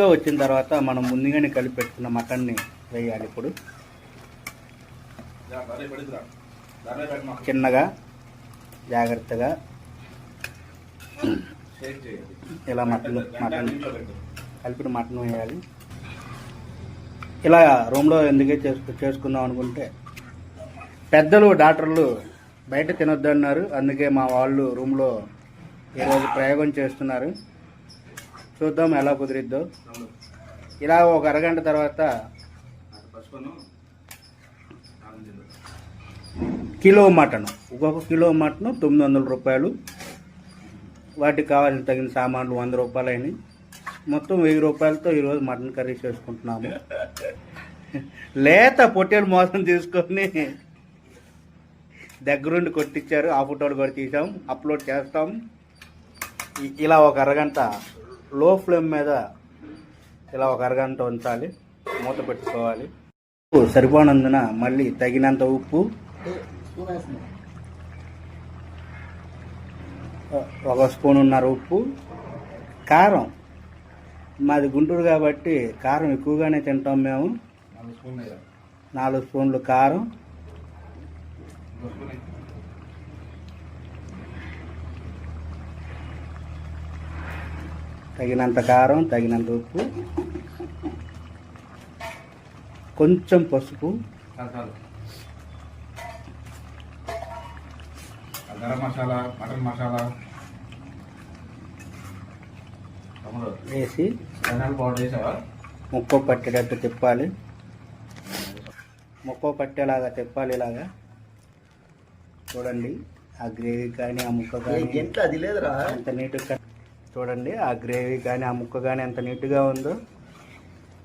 వచ్చిన తర్వాత మనం ముందుగానే కలిపి పెట్టుకున్న మటన్ని వేయాలి. ఇప్పుడు చిన్నగా జాగ్రత్తగా ఇలా మటన్ కలిపిన మటన్ వేయాలి. ఇలా రూమ్లో ఎందుకే చేసుకుందాం అనుకుంటే పెద్దలు డాక్టర్లు బయట తినొద్దన్నారు. అందుకే మా వాళ్ళు రూమ్లో ఈరోజు ప్రయోగం చేస్తున్నారు. చూద్దాం ఎలా కుదిరిద్దో. ఇలా ఒక అరగంట తర్వాత కిలో మటన్, ఒక్కొక్క కిలో మటన్ 900 రూపాయలు. వాటికి కావాల్సిన తగిన సామాన్లు 100 రూపాయలు అయినాయి. మొత్తం 1000 రూపాయలతో ఈరోజు మటన్ కర్రీ చేసుకుంటున్నాము. లేత పొట్టేలు మోసం తీసుకొని దగ్గరుండి కొట్టించారు. ఆ ఫోటోలు కూడా తీసాం, అప్లోడ్ చేస్తాం. ఇలా ఒక అరగంట లో ఫ్లేమ్ మీద ఇలా ఒక అరగంట ఉంచాలి, మూత పెట్టుకోవాలి. సరిపోనందున మళ్ళీ తగినంత ఉప్పు, ఒక స్పూనున్నర ఉప్పు, కారం మాది గుంటూరు కాబట్టి కారం ఎక్కువగానే తింటాం మేము. 4 స్పూన్లు కారం, తగినంత కారం, తగినంత ఉప్పు, కొంచెం పసుపు, గరం మసాలా, మటన్ మసాలా వేసి పౌడర్ వేసావా? ముక్క పట్టేటట్టు తిప్పాలి. ముక్క పట్టేలాగా తిప్పాలి. ఇలాగా చూడండి. ఆ గ్రేవీ కానీ ఆ ముక్క కానీ అది లేదురా, ఎంత నీట్గా చూడండి. ఆ గ్రేవీ కానీ ఆ ముక్క కానీ ఎంత నీట్గా ఉందో.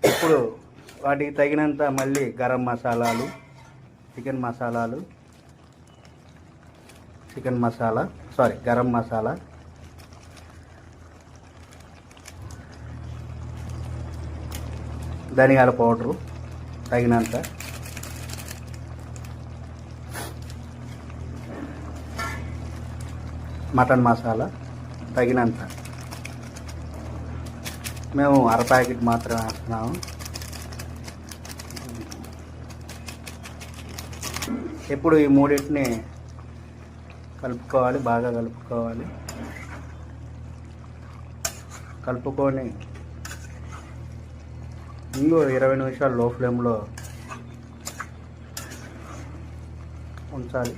ఇప్పుడు వాటికి తగినంత మళ్ళీ గరం మసాలాలు, గరం మసాలా, ధనియాల పౌడరు తగినంత, మటన్ మసాలా తగినంత. మేము అర ప్యాకెట్ మాత్రమే వేస్తున్నాము. ఇప్పుడు ఈ మూడింటిని కలుపుకోవాలి, బాగా కలుపుకొని ఇంకో 20 నిమిషాలు లో ఫ్లేమ్లో ఉంచాలి.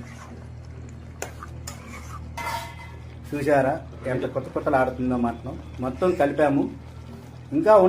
చూసారా ఎంత కొత్తలాడుతుందో మటన్. మొత్తం కలిపాము. ఇంకా ఉన్నాయి.